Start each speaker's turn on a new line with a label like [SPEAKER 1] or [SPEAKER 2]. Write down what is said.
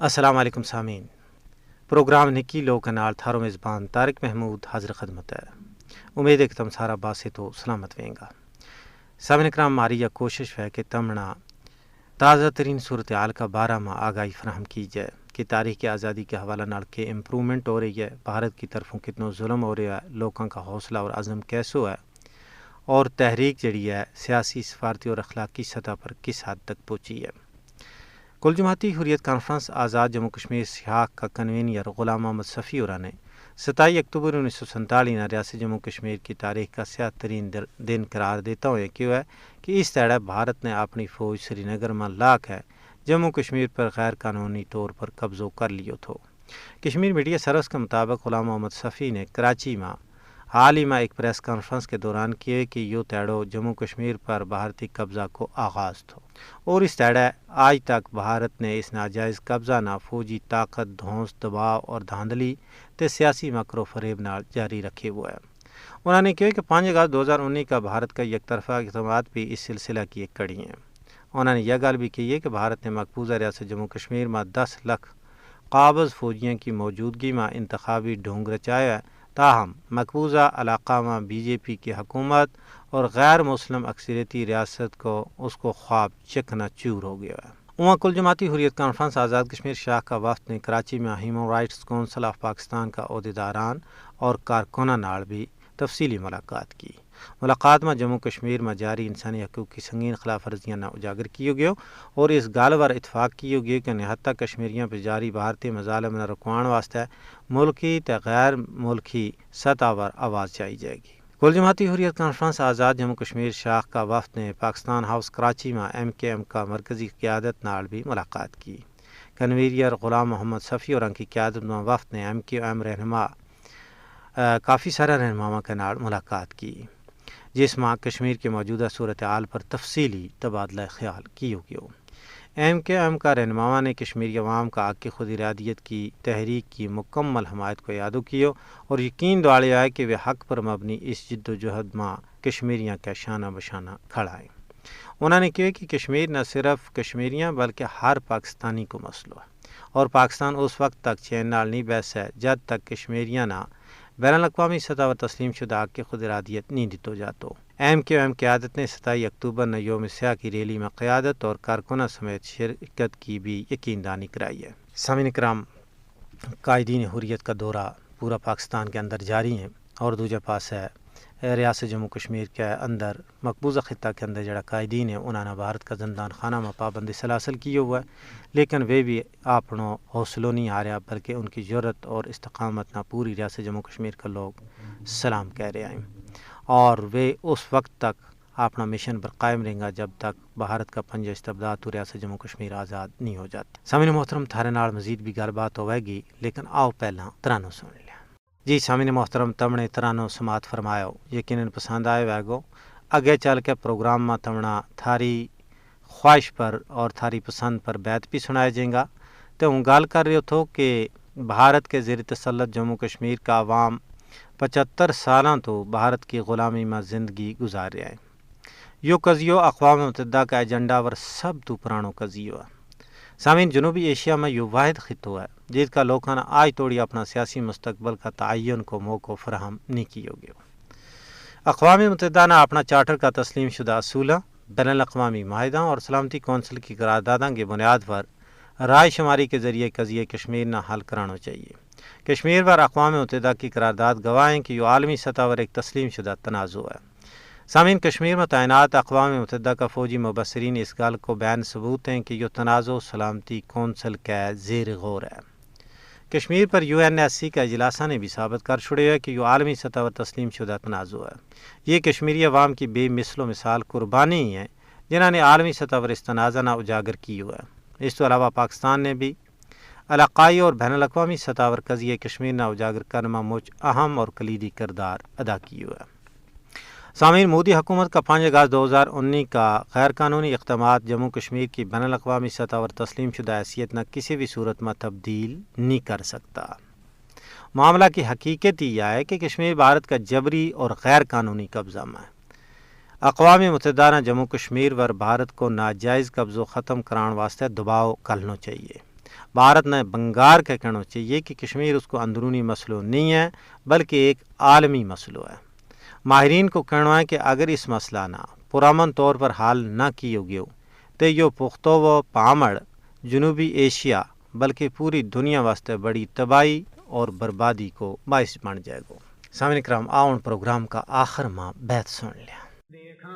[SPEAKER 1] السلام علیکم سامعین، پروگرام نکی لو کنال تھارو میزبان طارق محمود حاضر خدمت ہے۔ امید ہے کہ تم سارا باسے تو سلامت ویں گا۔ سامعین کرام، ہماری یہ کوشش ہے کہ تمنا تازہ ترین صورتحال کا بارہ ماہ آگاہی فراہم کی جائے کہ تاریخ آزادی کے حوالہ نال کے امپرومنٹ ہو رہی ہے، بھارت کی طرفوں کتنوں ظلم ہو رہا ہے، لوگوں کا حوصلہ اور عزم کیسو ہے، اور تحریک جڑی ہے سیاسی، سفارتی اور اخلاقی سطح پر کس حد تک پہنچی ہے۔ کل جماعتی حریت کانفرنس آزاد جموں کشمیر سیاق کا کنوینر غلام محمد صفی اورا نے 27 اکتوبر 1947 نے ریاست جموں کشمیر کی تاریخ کا سیاہ ترین دن قرار دیتا ہوئے کیوں ہے کہ اس تیڑے بھارت نے اپنی فوج سری نگر میں لاکھ ہے جموں کشمیر پر غیر قانونی طور پر قبضہ کر لیو تھو۔ کشمیر میڈیا سروس کے مطابق غلام محمد صفی نے کراچی میں حال ہی میں ایک پریس کانفرنس کے دوران کیے کہ یو تیڑو جموں کشمیر پر بھارتی قبضہ کو آغاز تھو اور اس تیڑے آج تک بھارت نے اس ناجائز قبضہ نہ فوجی طاقت، دھونس، دباؤ اور دھاندلی تے سیاسی مکر و فریب نال جاری رکھے ہوئے ہیں۔ انہوں نے کہا کہ 5 اگست 2019 کا بھارت کا یک طرفہ اقدامات بھی اس سلسلہ کی ایک کڑی ہیں۔ انہوں نے یہ گل بھی کی ہے کہ بھارت نے مقبوضہ ریاست جموں کشمیر میں 10 لاکھ قابض فوجیوں کی موجودگی میں انتخابی ڈھونگ رچایا ہے، تاہم مقبوضہ علاقہ میں بی جے پی کی حکومت اور غیر مسلم اکثریتی ریاست کو اس کو خواب چکنا چور ہو گیا ہے۔ وہاں کل جماعتی حریت کانفرنس آزاد کشمیر شاخ کا وفد نے کراچی میں human rights council of Pakistan کا عہدیداران اور کارکنوں نال بھی تفصیلی ملاقات کی۔ ملاقات میں جموں کشمیر میں جاری انسانی حقوق کی سنگین خلاف ورزیاں نہ اجاگر کیے گئے اور اس گال پر اتفاق کیے گئے کہ نہتا کشمیریوں پہ جاری بھارتی مظالم نہ رکوان واسطے ملکی تے غیر ملکی سطح پر آواز چائی جائے گی۔ کل جماعتی حریت کانفرنس آزاد جموں کشمیر شاخ کا وفد نے پاکستان ہاؤس کراچی میں MKM کا مرکزی قیادت نال بھی ملاقات کی۔ کنوینر غلام محمد صفی اور ان کی قیادت میں وفد نے MKM رہنما کافی سارا رہنماؤں کے نال ملاقات کی، جس میں کشمیر کے موجودہ صورتحال پر تفصیلی تبادلہ خیال کیے گئے۔ MKM کا رہنماؤں نے کشمیری عوام کا حق خود ارادیت کی تحریک کی مکمل حمایت کو یاد کیا اور یقین دلایا کہ وہ حق پر مبنی اس جد و جہد میں کشمیریوں کا شانہ بشانہ کھڑا ہے۔ انہوں نے کہا کہ کشمیر نہ صرف کشمیریاں بلکہ ہر پاکستانی کو مسئلہ ہے اور پاکستان اس وقت تک چین نال نہیں بیس ہے جب تک کشمیریاں نہ بین الاقوامی سطح پر تسلیم شدہ حق خود ارادیت نہیں دیتو جاتو۔ MKM قیادت نے 27 اکتوبر نے یوم سیاہ کی ریلی میں قیادت اور کارکنوں سمیت شرکت کی بھی یقین دہانی کرائی ہے۔ سامعین کرام، قائدین حریت کا دورہ پورا پاکستان کے اندر جاری ہے اور دوجہ پاس ہے ریاست جموں کشمیر کے اندر مقبوضہ خطہ کے اندر جڑا قائدین ہے انہوں نے بھارت کا زندان خانہ میں پابندی سلاسل کیے ہوا ہے، لیکن وہ بھی اپنوں حوصلوں نہیں ہاریا بلکہ ان کی جرت اور استقامت نہ پوری ریاست جموں کشمیر کے لوگ سلام کہہ رہے ہیں اور وہ اس وقت تک اپنا مشن پر قائم رہیں گا جب تک بھارت کا پنجہ استبداد تو ریاست جموں کشمیر آزاد نہیں ہو جاتا۔ سامعین محترم، تھارے نال مزید بھی گل بات ہوئے گی، لیکن آؤ پہلا ترانو سن لیا۔ جی سامعین محترم، تمنے ترانو سماعت فرماؤ، یقیناً پسند آئے وے گو۔ اگے چل کے پروگرام میں تمنا تھاری خواہش پر اور تھاری پسند پر بیت بھی سنائے جائیں گا۔ تو ہوں گال کر رہے تھو کہ بھارت کے زیر تسلط جموں کشمیر کا عوام 75 سالاں تو بھارت کی غلامی میں زندگی گزار رہا ہے۔ یو قضیو اقوام متحدہ کا ایجنڈا ور سب تو پرانو قضیو ہے۔ سامعین، جنوبی ایشیا میں یہ واحد خطہ ہے جس کا لوگوں نے آج توڑی اپنا سیاسی مستقبل کا تعین کو موقع فراہم نہیں کیا گیا۔ اقوام متحدہ نے اپنا چارٹر کا تسلیم شدہ اصولوں، بین الاقوامی معاہدوں اور سلامتی کونسل کی قراردادوں کی بنیاد پر رائے شماری کے ذریعے قضیہ کشمیر نہ حل کرانا چاہیے۔ کشمیر پر اقوام متحدہ کی قرارداد گواہیں کہ یہ عالمی سطح پر ایک تسلیم شدہ تنازع ہے۔ سامعین، کشمیر میں تعینات اقوام متحدہ کا فوجی مبصرین اس گال کو بیان ثبوت ہیں کہ یہ تنازع سلامتی کونسل کا زیر غور ہے۔ کشمیر پر UNSC کا اجلاسہ نے بھی ثابت کر چھڑے ہے کہ یہ عالمی سطح پر تسلیم شدہ تنازع ہے۔ یہ کشمیری عوام کی بے مثل و مثال قربانی ہی ہیں جنہوں نے عالمی سطح پر اس تنازع نہ اجاگر کی ہوا ہے۔ اس کے علاوہ پاکستان نے بھی علاقائی اور بین الاقوامی سطح پر قضیہ کشمیر نہ اجاگر کرنے میں مجھ اہم اور کلیدی کردار ادا کی ہوا ہے۔ سامعین، مودی حکومت کا 5 اگست 2019 کا غیر قانونی اقدامات جموں کشمیر کی بین الاقوامی سطح پر تسلیم شدہ حیثیت نہ کسی بھی صورت میں تبدیل نہیں کر سکتا۔ معاملہ کی حقیقت یہ ہے کہ کشمیر بھارت کا جبری اور غیر قانونی قبضہ میں ہے۔ اقوام متحدہ نے جموں کشمیر پر بھارت کو ناجائز قبضہ ختم کران واسطے دباؤ کرنا چاہیے۔ بھارت نے بنگار کا کہنا چاہیے کہ کشمیر اس کو اندرونی مسئلہ نہیں ہے بلکہ ایک عالمی مسئلہ ہے۔ ماہرین کو کہنا ہے کہ اگر اس مسئلہ نہ پرامن طور پر حل نہ کیے گئے تو یہ پختو و پامڑ جنوبی ایشیا بلکہ پوری دنیا واسطے بڑی تباہی اور بربادی کو باعث بن جائے گا۔ سامعین کرام، آؤن پروگرام کا آخر ماں بیت سن لیا۔